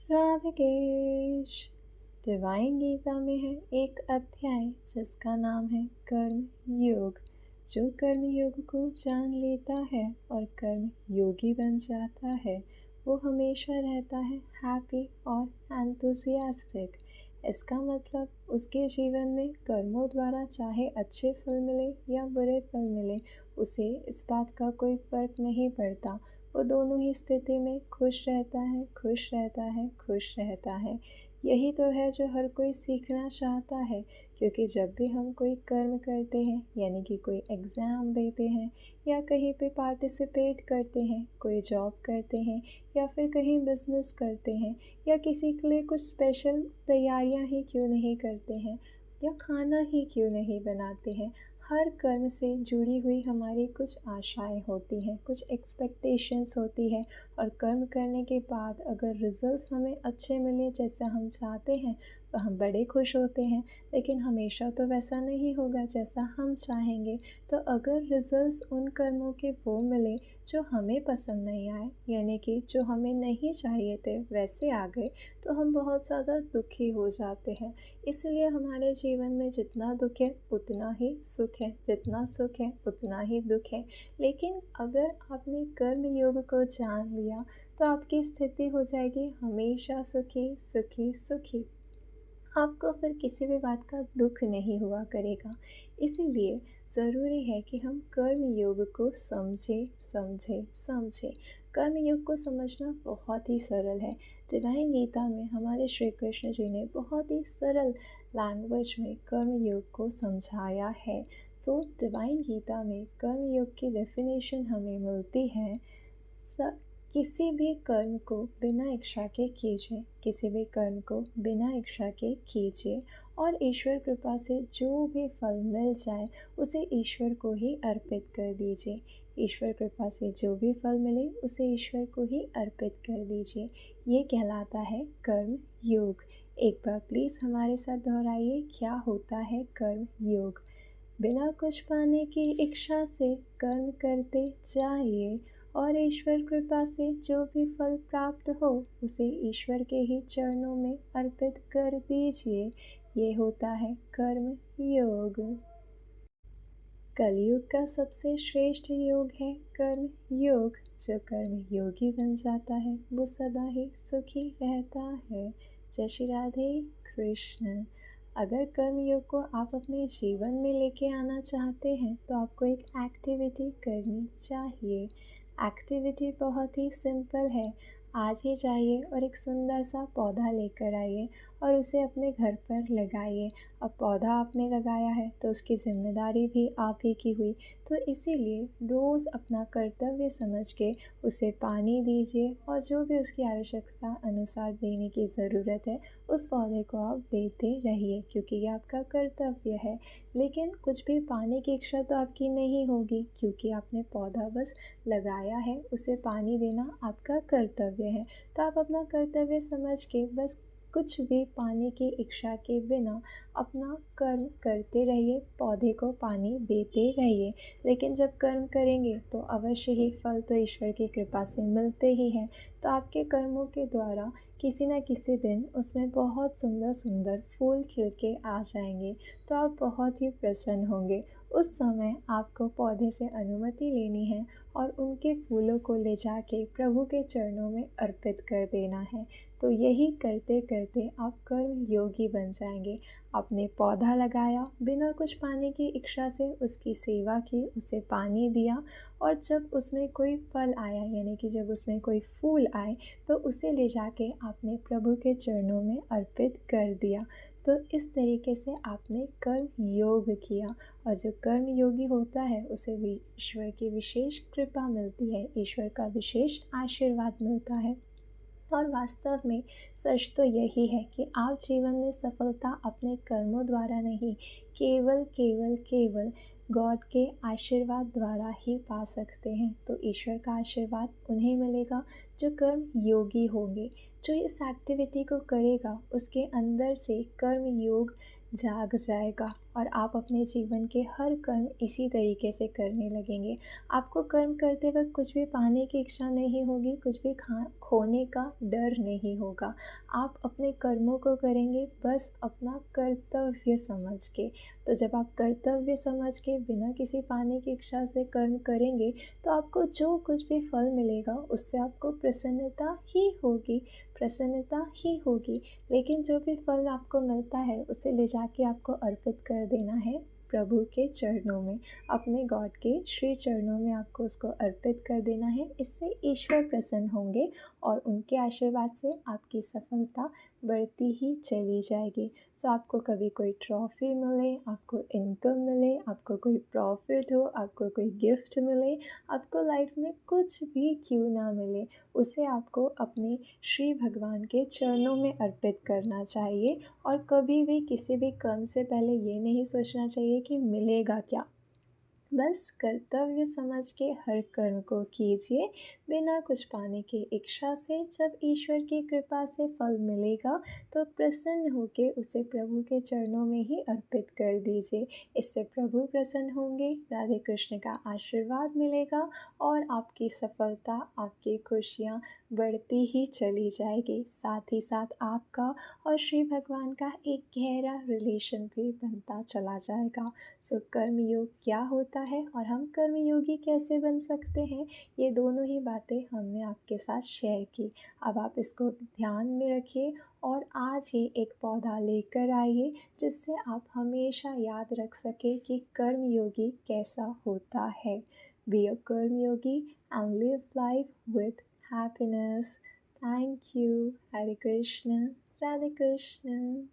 राधकेश। Divine Gita में है एक अध्याय जिसका नाम है कर्म योग। जो कर्म योग को जान लेता है और कर्म योगी बन जाता है वो हमेशा रहता है हैप्पी और एंथुसियास्टिक। इसका मतलब उसके जीवन में कर्मों द्वारा चाहे अच्छे फल मिले या बुरे फल मिले, उसे इस बात का कोई फर्क नहीं पड़ता। वो दोनों ही स्थिति में खुश रहता है, खुश रहता है, खुश रहता है। यही तो है जो हर कोई सीखना चाहता है, क्योंकि जब भी हम कोई कर्म करते हैं, यानी कि कोई एग्ज़ाम देते हैं या कहीं पे पार्टिसिपेट करते हैं, कोई जॉब करते हैं या फिर कहीं बिजनेस करते हैं या किसी के लिए कुछ स्पेशल तैयारियां ही क्यों नहीं करते हैं या खाना ही क्यों नहीं बनाते हैं, हर कर्म से जुड़ी हुई हमारी कुछ आशाएं होती हैं, कुछ एक्सपेक्टेशंस होती है। और कर्म करने के बाद अगर रिजल्ट्स हमें अच्छे मिले जैसा हम चाहते हैं तो हम बड़े खुश होते हैं, लेकिन हमेशा तो वैसा नहीं होगा जैसा हम चाहेंगे। तो अगर रिजल्ट्स उन कर्मों के वो मिले जो हमें पसंद नहीं आए, यानी कि जो हमें नहीं चाहिए थे वैसे आ गए, तो हम बहुत ज़्यादा दुखी हो जाते हैं। इसलिए हमारे जीवन में जितना दुख है उतना ही सुख है, जितना सुख है उतना ही दुख है। लेकिन अगर आपने कर्म योग को जान लिया तो आपकी स्थिति हो जाएगी हमेशा सुखी सुखी सुखी। आपको फिर किसी भी बात का दुख नहीं हुआ करेगा। इसीलिए ज़रूरी है कि हम कर्म योग को समझें समझें समझें। कर्म योग को समझना बहुत ही सरल है। डिवाइन गीता में हमारे श्री कृष्ण जी ने बहुत ही सरल लैंग्वेज में कर्म योग को समझाया है। सो डिवाइन गीता में कर्म योग की डेफिनेशन हमें मिलती है। स किसी भी कर्म को बिना इच्छा के कीजिए, किसी भी कर्म को बिना इच्छा के कीजिए और ईश्वर कृपा से जो भी फल मिल जाए उसे ईश्वर को ही अर्पित कर दीजिए। ईश्वर कृपा से जो भी फल मिले उसे ईश्वर को ही अर्पित कर दीजिए। ये कहलाता है कर्म योग। एक बार प्लीज़ हमारे साथ दोहराइए, क्या होता है कर्म योग। बिना कुछ पाने की इच्छा से कर्म करते जाइए और ईश्वर कृपा से जो भी फल प्राप्त हो उसे ईश्वर के ही चरणों में अर्पित कर दीजिए। ये होता है कर्म योग। कलयुग का सबसे श्रेष्ठ योग है कर्म योग। जो कर्म योगी बन जाता है वो सदा ही सुखी रहता है। जय श्री राधे कृष्ण। अगर कर्म योग को आप अपने जीवन में लेके आना चाहते हैं तो आपको एक एक्टिविटी करनी चाहिए। एक्टिविटी बहुत ही सिंपल है। आज ही जाइए और एक सुंदर सा पौधा लेकर आइए और उसे अपने घर पर लगाइए। अब पौधा आपने लगाया है तो उसकी जिम्मेदारी भी आप ही की हुई, तो इसीलिए रोज़ अपना कर्तव्य समझ के उसे पानी दीजिए और जो भी उसकी आवश्यकता अनुसार देने की ज़रूरत है उस पौधे को आप देते रहिए, क्योंकि ये आपका कर्तव्य है। लेकिन कुछ भी पाने की इच्छा तो आपकी नहीं होगी, क्योंकि आपने पौधा बस लगाया है, उसे पानी देना आपका कर्तव्य है। तो आप अपना कर्तव्य समझ के बस कुछ भी पाने की इच्छा के बिना अपना कर्म करते रहिए, पौधे को पानी देते रहिए। लेकिन जब कर्म करेंगे तो अवश्य ही फल तो ईश्वर की कृपा से मिलते ही हैं। तो आपके कर्मों के द्वारा किसी न किसी दिन उसमें बहुत सुंदर सुंदर फूल खिल के आ जाएंगे, तो आप बहुत ही प्रसन्न होंगे। उस समय आपको पौधे से अनुमति लेनी है और उनके फूलों को ले जाके प्रभु के चरणों में अर्पित कर देना है। तो यही करते करते आप कर्म योगी बन जाएंगे। आपने पौधा लगाया, बिना कुछ पाने की इच्छा से उसकी सेवा की, उसे पानी दिया और जब उसमें कोई फल आया, यानी कि जब उसमें कोई फूल आए, तो उसे ले जाके आपने प्रभु के चरणों में अर्पित कर दिया। तो इस तरीके से आपने कर्म योग किया। और जो कर्म योगी होता है उसे ईश्वर की विशेष कृपा मिलती है, ईश्वर का विशेष आशीर्वाद मिलता है। और वास्तव में सच तो यही है कि आप जीवन में सफलता अपने कर्मों द्वारा नहीं, केवल केवल केवल गॉड के आशीर्वाद द्वारा ही पा सकते हैं। तो ईश्वर का आशीर्वाद उन्हें मिलेगा जो कर्म योगी होंगे। जो इस एक्टिविटी को करेगा उसके अंदर से कर्म योग जाग जाएगा और आप अपने जीवन के हर कर्म इसी तरीके से करने लगेंगे। आपको कर्म करते वक्त कुछ भी पाने की इच्छा नहीं होगी, कुछ भी खोने का डर नहीं होगा। आप अपने कर्मों को करेंगे बस अपना कर्तव्य समझ के। तो जब आप कर्तव्य समझ के बिना किसी पाने की इच्छा से कर्म करेंगे तो आपको जो कुछ भी फल मिलेगा उससे आपको प्रसन्नता ही होगी, प्रसन्नता ही होगी। लेकिन जो भी फल आपको मिलता है उसे ले जाके आपको अर्पित कर देना है प्रभु के चरणों में, अपने गॉड के श्री चरणों में आपको उसको अर्पित कर देना है। इससे ईश्वर प्रसन्न होंगे और उनके आशीर्वाद से आपकी सफलता बढ़ती ही चली जाएगी। सो आपको कभी कोई ट्रॉफ़ी मिले, आपको इनकम मिले, आपको कोई प्रॉफिट हो, आपको कोई गिफ्ट मिले, आपको लाइफ में कुछ भी क्यों ना मिले, उसे आपको अपने श्री भगवान के चरणों में अर्पित करना चाहिए। और कभी भी किसी भी कर्म से पहले ये नहीं सोचना चाहिए कि मिलेगा क्या। बस कर्तव्य समझ के हर कर्म को कीजिए बिना कुछ पाने की इच्छा से। जब ईश्वर की कृपा से फल मिलेगा तो प्रसन्न होकर उसे प्रभु के चरणों में ही अर्पित कर दीजिए। इससे प्रभु प्रसन्न होंगे, राधे कृष्ण का आशीर्वाद मिलेगा और आपकी सफलता, आपकी खुशियाँ बढ़ती ही चली जाएगी। साथ ही साथ आपका और श्री भगवान का एक गहरा रिलेशन भी बनता चला जाएगा। सो कर्मयोग क्या होता है और हम कर्मयोगी कैसे बन सकते हैं, ये दोनों ही बातें हमने आपके साथ शेयर की। अब आप इसको ध्यान में रखिए और आज ही एक पौधा लेकर आइए जिससे आप हमेशा याद रख सके कि कर्मयोगी कैसा होता है। Be a Karmayogi and live life with happiness. Thank you. Hare Krishna, Radhe Krishna.